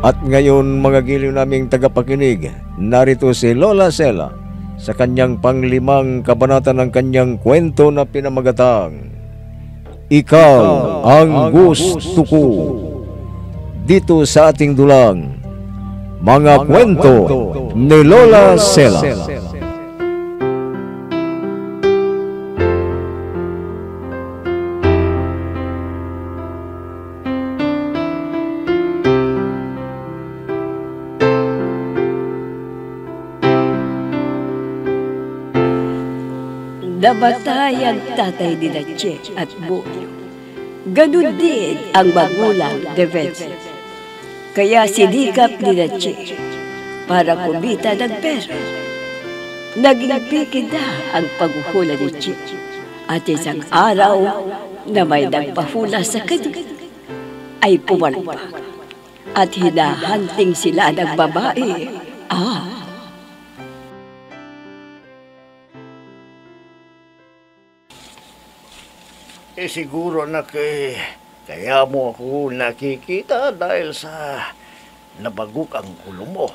At ngayon mga giliw naming tagapakinig, narito si Lola Sela sa kanyang panglimang kabanata ng kanyang kwento na pinamagatang Ikaw ang Gusto Ko. Dito sa ating dulang, Mga Kwento ni Lola Sela. Namatay ang tatay ni Che at Boyo. Ganun din ang magulang ni Vincent. Kaya sinikap ni Che para kumita ng pera. Naging bigid na ang paghuhula ni Che. At isang araw na may nagpahula sa kanya ay pumalpak at hinahanting sila ng babae. Siguro na kaya mo ako nakikita dahil sa nabagok ang ulo mo.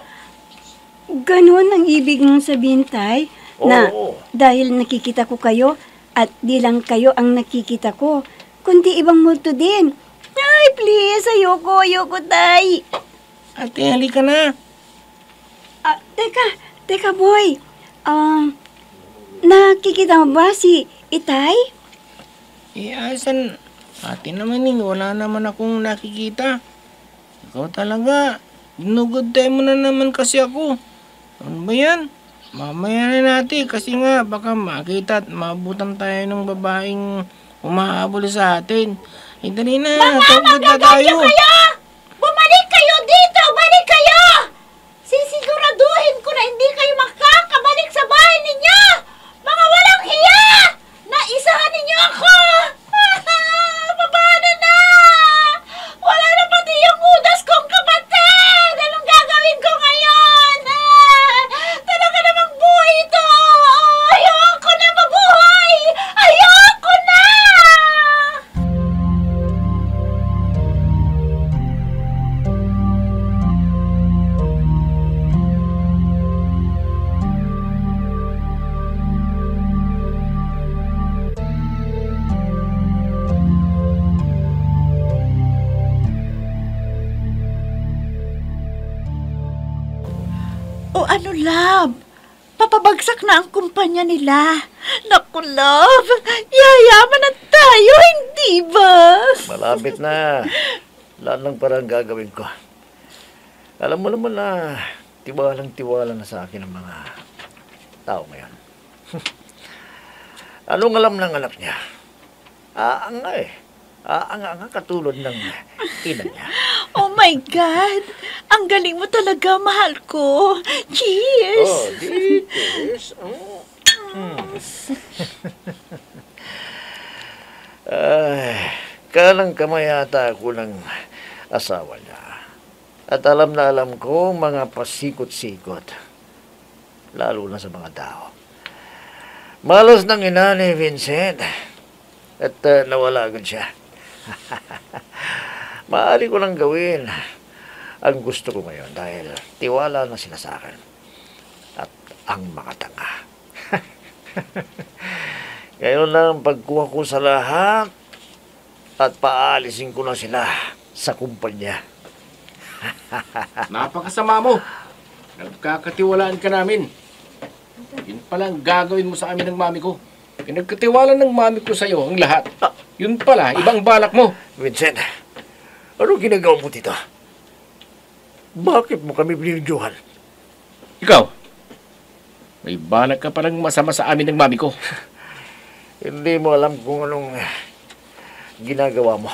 Ganon ang ibig mong sabihin, Tay? Na dahil nakikita ko kayo at di lang kayo ang nakikita ko, kundi ibang multo din. Ay, please, ayoko, Tay. Ate, halika na. Teka, boy. Nakikita mo ba si Itay? Asan? Ate naman wala naman akong nakikita. Ikaw talaga. Ginugod mo na naman kasi ako. Ano ba yan? Mamaya na natin kasi nga baka makita at maabutan tayo ng babaeng umahabol sa atin. Dali na. Tawag na tayo. Kayo! Bumalik kayo dito! Balik kayo! Sisiguraduhin ko na hindi kayo makakabalik sa bahay ninyo! Mga walang hiya! Naisahan ninyo ako! Paano na? Wala na pati yung udas kong kapatid! Anong gagawin ko ngayon? Talaga namang buhay ito! Ayoko na mabuhay! Ayoko na! O ano, love? Papabagsak na ang kumpanya nila. Naku, love, yayaman na tayo, hindi ba? Malapit na. Lahat ng parang gagawin ko. Alam mo naman na tiwalang-tiwala na sa akin ang mga tao ngayon. Anong alam ng anak niya? Aanga Aanga katulad ng ina niya. Oh my God! Ang galing mo talaga, mahal ko. Cheers! Oh, cheers. Kalang kamay ata ako ng asawa niya. At alam na alam ko mga pasikot-sikot. Lalo na sa mga tao. Malas ng ina ni Vincent. At nawala agad siya. Maaari ko lang gawin ang gusto ko ngayon dahil tiwala na sila sa akin. At ang mga tanga. Ngayon lang pagkuha ko sa lahat at paalisin ko na sila sa kumpanya. Napakasama mo. Nagkakatiwalaan ka namin. Yun palang gagawin mo sa amin ng mami ko. Pinagkatiwala ng mami ko sa iyo ang lahat. Yun pala, ibang balak mo. Vincent, ano ginagawa mo dito? Bakit mo kami binidyohan? Ikaw, may balak ka palang masama sa amin ng mami ko. Hindi mo alam kung anong ginagawa mo.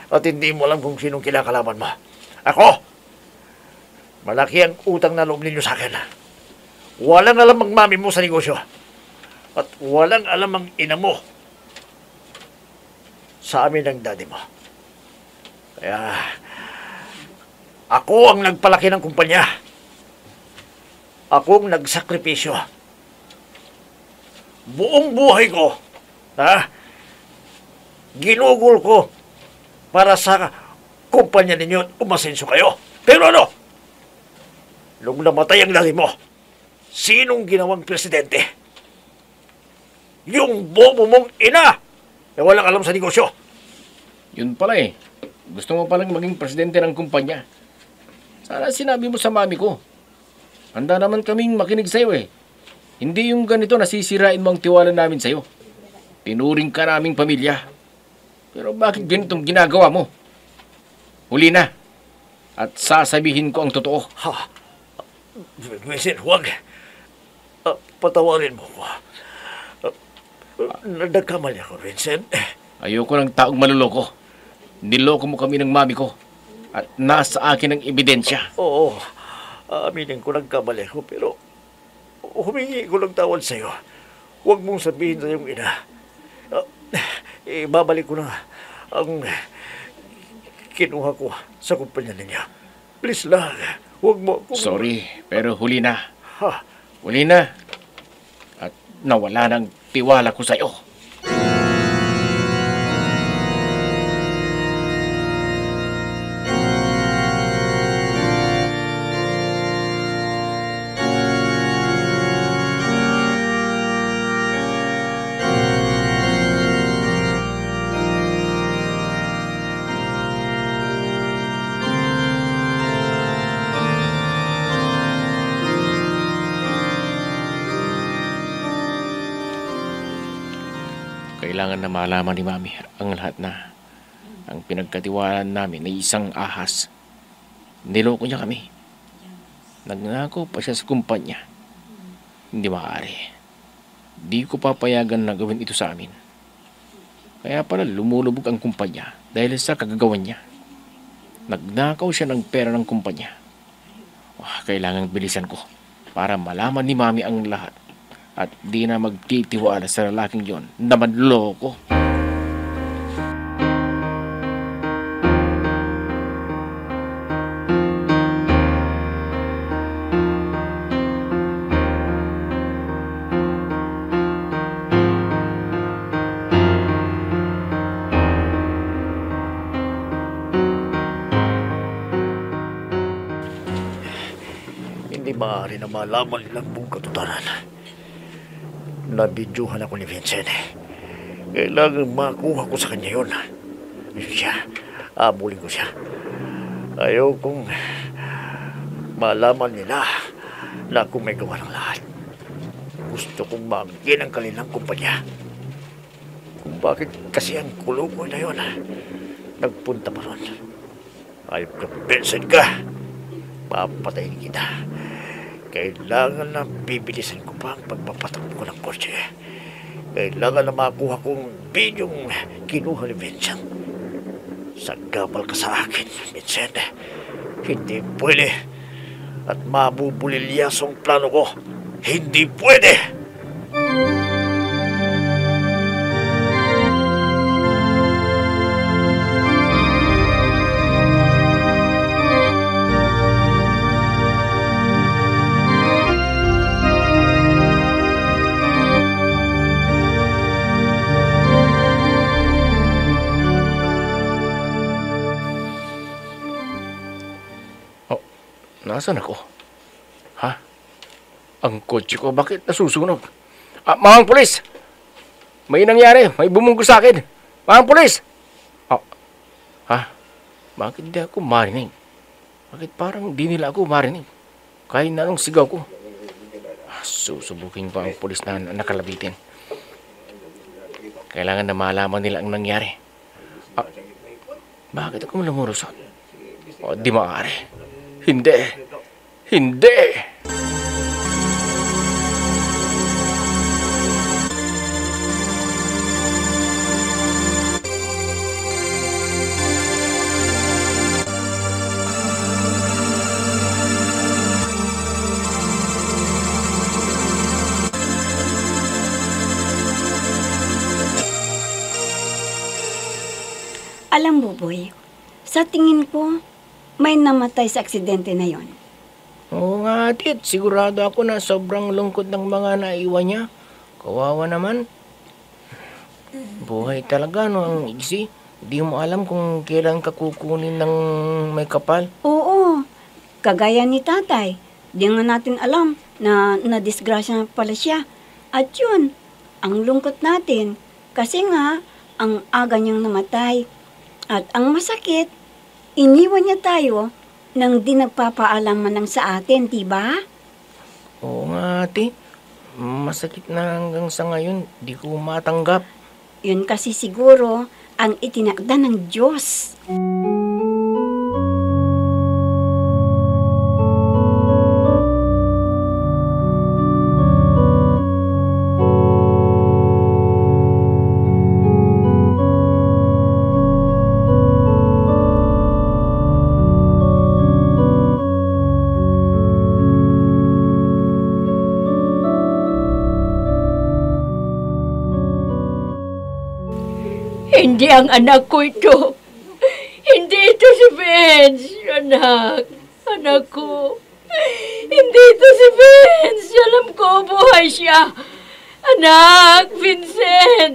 At hindi mo alam kung sinong kinakalaban mo. Ako! Malaki ang utang na loob ninyo sa akin. Walang alam ang mami mo sa negosyo. At walang alam ang ina mo sa amin ng daddy mo. Kaya, ako ang nagpalaki ng kumpanya. Ako ang nagsakripisyo. Buong buhay ko, ginugol ko para sa kumpanya ninyo at umasenso kayo. Pero ano? Nung namatay ang nanay mo, sinong ginawang presidente? Yung bobo mong ina na walang alam sa negosyo. Yun pala eh. Gusto mo palang maging presidente ng kumpanya. Sana sinabi mo sa mami ko. Handa naman kaming makinig sa'yo eh. Hindi yung ganito nasisirain mo ang tiwala namin sa'yo. Tinuring ka naming pamilya. Pero bakit ganitong ginagawa mo? Huli na. At sasabihin ko ang totoo. Ha? Vincent, huwag. Patawarin mo ko. Nagkamali ako, Vincent. Ayoko ng taong maluloko. Niloko mo kami ng mami ko. At nasa akin ang ebidensya. Oo, aminin ko nagkamali ako, pero humingi ko ng tawad sa'yo. Huwag mong sabihin sa iyong ina. Ibabalik ko na ang kinuha ko sa kumpanya ninyo. Please lang, huwag mo akong... Sorry, pero huli na. Ha? Huli na. At nawala ng tiwala ko sa'yo. Kailangan na malaman ni Mami ang lahat na ang pinagkatiwalaan namin ay isang ahas. Niloko niya kami. Nagnako pa siya sa kumpanya. Hindi maaari. Di ko papayagan na gawin ito sa amin. Kaya pala lumulubog ang kumpanya dahil sa kagagawan niya. Nagnakaw siya ng pera ng kumpanya. Kailangan bilisan ko para malaman ni Mami ang lahat. At di na magtitiwala sa lalaking yon na manloko. Hindi maaari na malaman nilang buong katotohanan. Nabidyohan ako ni Vincent. Kailangan makuha ko sa kanya yun. Siya, abulin ko siya. Ayaw kong malaman nila na ako may gawa ng lahat. Gusto kong maangkin ang kanilang kumpanya. Kung bakit kasi ang kulukoy na yun nagpunta pa ron. Ayaw ka, Vincent ka. Papatayin kita. Kailangan na bibilisan ko pa ang pagpapatakbo ko ng kotse. Kailangan na makuha kong bidyong kinuha ni Vincent. Sagabal ka sa akin, Vincent. Hindi pwede. At mabubulilyas ang plano ko. Hindi pwede! Nasaan ako? Ha? Ang kotse ko, bakit nasusunog? Mga pulis! May nangyari, may bumunggo sa akin. Mga pulis! Ha? Bakit di ako marinig? Bakit parang di nila ako marinig? Kahit na anong sigaw ko. Susubukin pa ang pulis na nakalabitin. Kailangan na malaman nila ang nangyari. Bakit ako lumurusot? Di maaari. Hindi. Hindi. Alam mo, Boy, sa tingin ko, may namatay sa aksidente na yon. Oo nga, Tit. Sigurado ako na sobrang lungkot ng mga naiwan niya. Kawawa naman. Buhay talaga, no, ang iksi. Hindi mo alam kung kailan ka kukunin ng may kapal. Oo, Kagaya ni tatay, di nga natin alam na nadisgrasya pala siya. At yun, ang lungkot natin. Kasi nga, ang aga niyang namatay. At ang masakit, iniwan niya tayo nang di nagpapaalam man lang sa atin, diba? Oo nga, ate. Masakit na hanggang sa ngayon. Di ko matanggap. Yun kasi siguro ang itinakda ng Diyos. Hindi ang anak ko ito. Hindi ito si Vince, anak. Anak ko. Hindi ito si Vince. Alam ko, buhay siya. Anak, Vincent.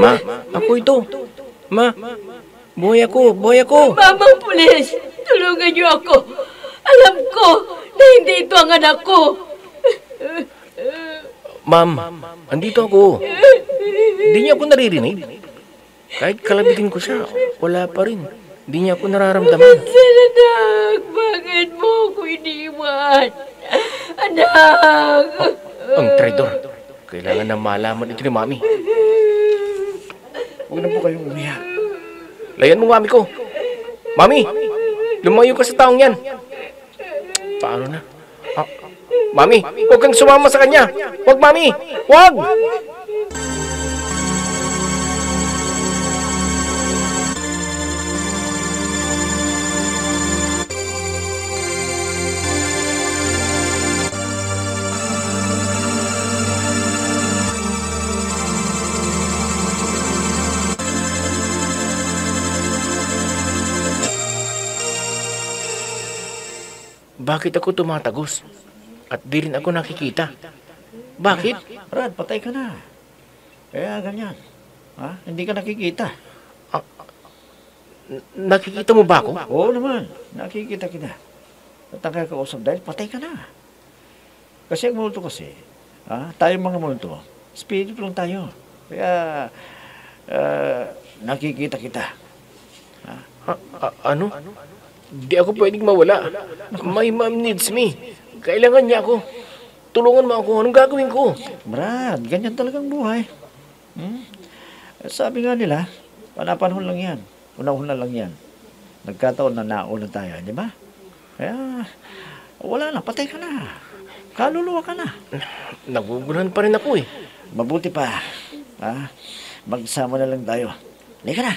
Ma, ako ito. Ma, buhay ako, buhay ako. Mamang pulis, tulungan niyo ako. Alam ko na hindi ito ang anak ko. Ma'am, andito ako. Di niya ako naririnig. Kahit kalabitin ko siya, wala pa rin. Di niya ako nararamdaman. Vincent, anak, bakit mo ko iniwan? Anak! Ang traidor. Kailangan na malaman ito ni Mami. Huwag na po kayong umiyak. Layan mo, Mami ko. Mami, lumayo ka sa taong yan. Paano na? Mami, huwag kang sumama sa kanya. Huwag, Mami. Huwag! Bakit ako tumatagos? At di rin ako nakikita. Bakit? Brad, patay ka na. Kaya ganyan. Ha? Hindi ka nakikita. Nakikita mo ba ako? Oo naman. Nakikita kita. At ang kakausap dahil patay ka na. Kasi ang multo kasi, tayong mga multo, spirito lang tayo. Kaya, nakikita kita. Ano? Di ako pwedeng mawala. My mom needs me. Kailangan niya ako. Tulungan mo ako. Anong gagawin ko? Brad, ganyan talagang buhay. Sabi nga nila, panapanahon lang yan. Una-una lang yan. Nagkataon na nauna tayo, di ba? Kaya, wala na, patay ka na. Kaluluwa ka na. Naguguluhan pa rin ako eh. Mabuti pa. Magsama na lang tayo. Lika na.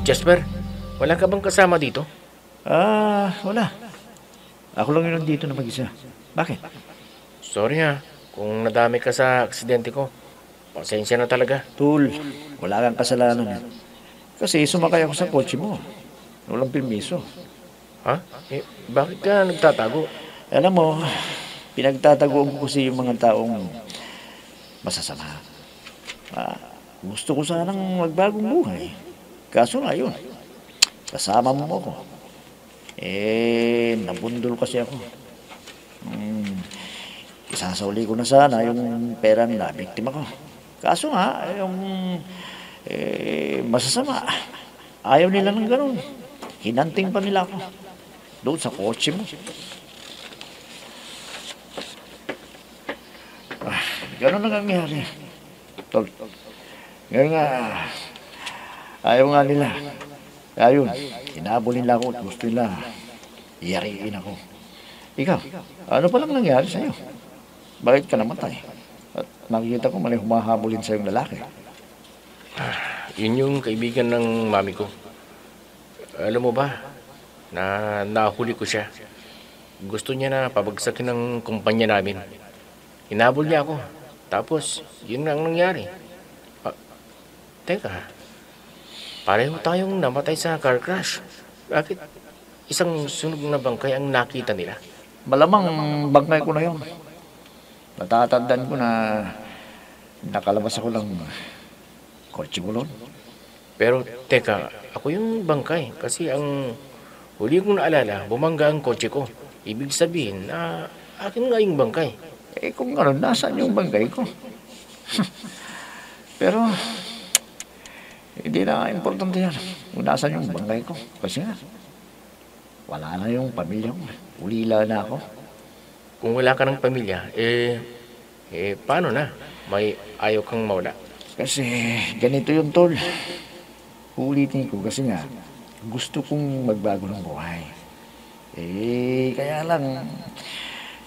Jasper, wala ka bang kasama dito? Wala. Ako lang yun dito na mag-isa. Bakit? Sorry kung nadami ka sa aksidente ko. Pasensya na talaga. Tul, wala kang kasalanan. Kasi sumakay ako sa kotse mo. Walang permiso. Ha? Bakit ka nagtatago? Alam mo, pinagtataguan ko kasi yung mga taong masasama. Gusto ko sanang magbagong buhay. Kaso nga yun, kasama mo ako. Nabundol kasi ako. Isasauli ko na sana yung perang nabiktima ko. Kaso nga, masasama. Ayaw nila ng ganun. Hinanting pa nila ako. Doon sa kotse mo. Ganun na nangyari. Tol, ngayon nga, ayaw nga nila. Ayun, hinabol nila ako at gusto nila iyariin ako. Ikaw, ano palang nangyari sa'yo? Bakit ka namatay? At nakikita ko may humahabulin sa'yong lalaki. Yun yung kaibigan ng mami ko. Alam mo ba, nahuli ko siya. Gusto niya na pabagsakin ng kumpanya namin. Hinabol niya ako. Tapos, yun na ang nangyari. Ah, teka, pareho tayong namatay sa car crash. Bakit isang sunog na bangkay ang nakita nila? Malamang bangkay ko na yun. Natatandaan ko na nakalabas ako ng kotse ko noon. Pero teka, ako yung bangkay kasi ang huli kong naalala, bumangga ang kotse ko. Ibig sabihin na akin nga yung bangkay. Eh kung gano'n, nasaan yung bangkay ko? Pero, hindi na importante yan kung nasaan yung bangkay ko. Kasi nga, wala na yung pamilya ko. Ulila na ako. Kung wala ka ng pamilya, paano na? May ayaw kang mawala. Kasi ganito yung tol. Ulitin ko kasi nga, gusto kong magbago ng buhay. Kaya lang,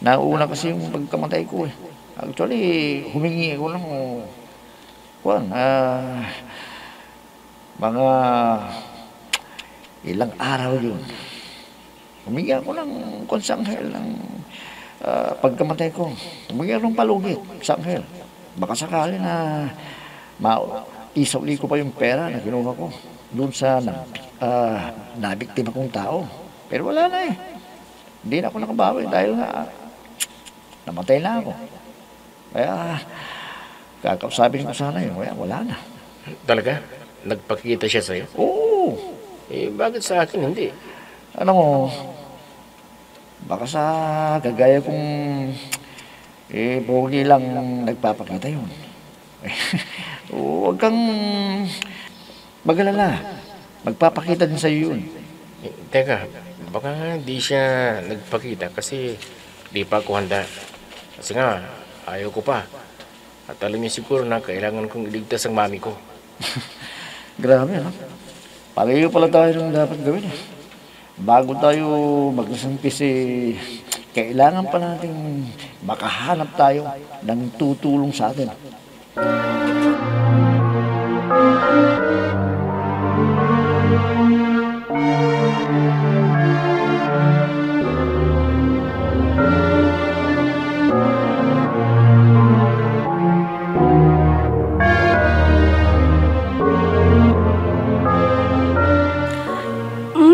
nauna kasi yung pagkamatay ko eh. Actually, humingi ako ng, mga ilang araw yun. Humingi ako ng konsanghel ng pagkamatay ko. Humingi ako ng palugit, sanghel. Baka sakali na isauli ko pa yung pera na kinuha ko doon sa nabiktima kong tao. Pero wala na eh. Hindi na ako nakabawi dahil nga namatay na ako. Kaya kakausapin ko sana yun. Kaya wala na. Talaga? Nagpakita siya sa'yo? Oo. Bakit sa akin hindi? Ano mo, baka sa kagaya kong pogi lang nagpapakita yun. Huwag kang mag-alala. Magpapakita din sa'yo yun. Teka, baka di siya nagpakita kasi di pa ako handa. Kasi nga, ayaw ko pa. At alam niya siguro na kailangan kong iligtas ang mami ko. Grabe, no? Pareho pala tayo nung dapat gawin. Bago tayo magsasampis, kailangan pa natin makahanap tayo ng tutulong sa atin.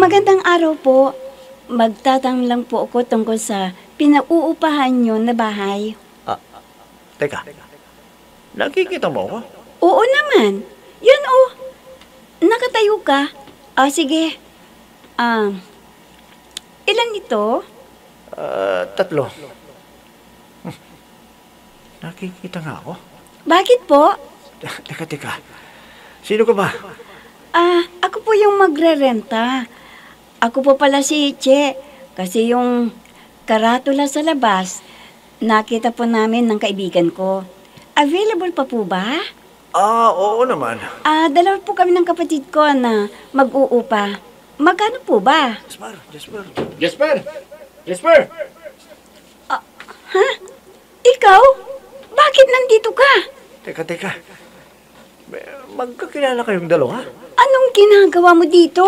Magandang araw po. Magtatang lang po ako tungkol sa pinauupahan nyo na bahay. Teka, nakikita mo ako? Oo naman. Yun oh. Nakatayo ka. Sige. Ilan ito? 3. Nakikita nga ako. Bakit po? Teka. Sino ka ba? Ako po yung magrerenta. Ako po pala si Che. Kasi yung karatula sa labas, nakita po namin ng kaibigan ko. Available pa po ba? Oo naman. Dalawa po kami ng kapatid ko na mag-uupa. Magkano po ba? Jasper! Ha? Ikaw? Bakit nandito ka? Teka. Magkakilala kayong dalawa? Anong ginagawa mo dito?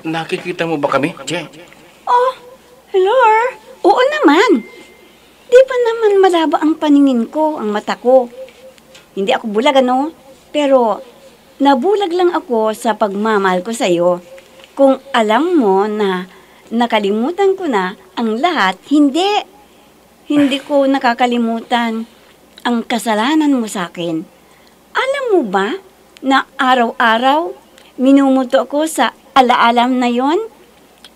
Nakikita mo ba kami, Che? Oh, hello? Oo naman. Di pa naman malabo ang paningin ko, ang mata ko. Hindi ako bulag, ano? Pero nabulag lang ako sa pagmamahal ko sa'yo. Kung alam mo na nakalimutan ko na ang lahat, hindi. Hindi ko nakakalimutan ang kasalanan mo sa akin. Alam mo ba na araw-araw minumuto ko sa alaalam na yon?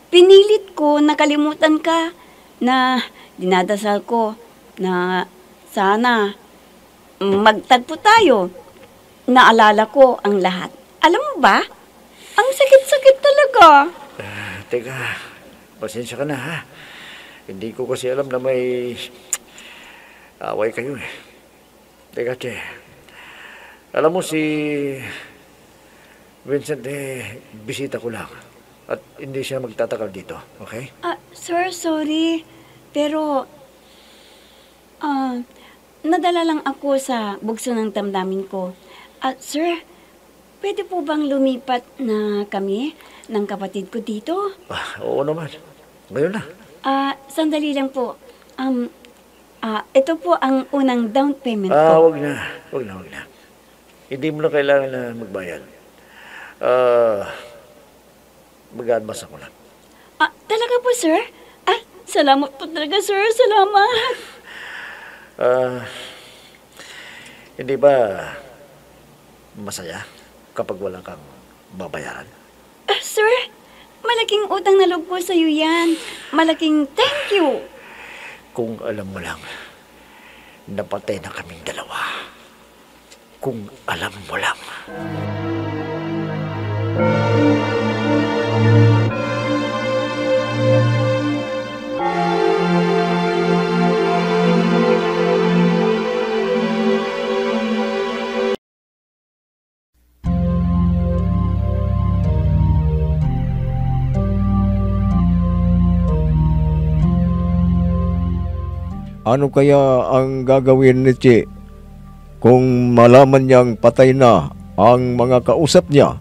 Pinilit ko nakalimutan ka na dinadasal ko na sana magtagpo tayo. Naalala ko ang lahat. Alam mo ba? Ang sakit-sakit talaga. Teka, pasensya ka na ha. Hindi ko kasi alam na may away kayo eh. Teka, Che. Alam mo si Vincent bisita ko lang. At hindi siya magtatagal dito, okay? Sir, sorry. Pero, nadala lang ako sa bugso ng damdamin ko. Sir, pwede po bang lumipat na kami ng kapatid ko dito? Oo naman. Ngayon na. Sandali lang po. Ito po ang unang down payment ko. Wag na. Wag na. Hindi mo na kailangan na magbayad. Mag-advance ako lang. Talaga po, sir? Salamat po talaga, sir. Salamat. Hindi ba masaya kapag wala kang babayaran? Sir, malaking utang na loob po sa'yo yan. Malaking thank you. Kung alam mo lang, napatay na kaming dalawa. Kung alam mo lang. Ano kaya ang gagawin ni Che kung malaman niyang patay na ang mga kausap niya?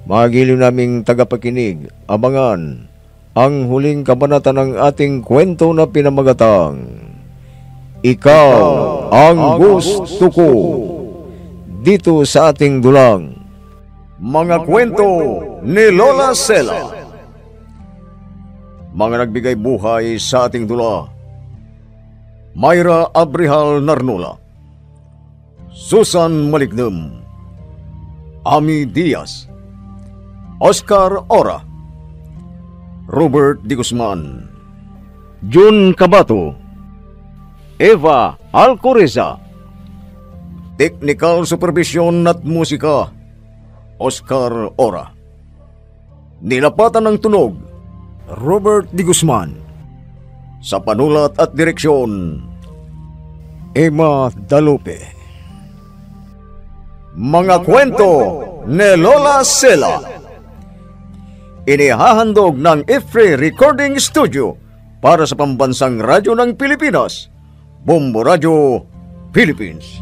Magiliw naming tagapakinig, abangan ang huling kabanata ng ating kwento na pinamagatang Ikaw ang Gusto Ko, dito sa ating dulang Mga Kwento ni Lola Sela. Mga nagbigay buhay sa ating dula: Myra Abrihal Narnola, Susan Malignem, Ami Diaz, Oscar Ora, Robert D. Guzman, Jun Cabato, Eva Alcoriza. Technical Supervision at Musika, Oscar Ora. Nilapatan ng tunog, Robert D. Guzman. Sa panulat at direksyon, Emma Dalupe. Mga kwento ni Lola Sela. Inihahandog ng IFRE Recording Studio para sa pambansang radyo ng Pilipinas, Bombo Radio, Philippines.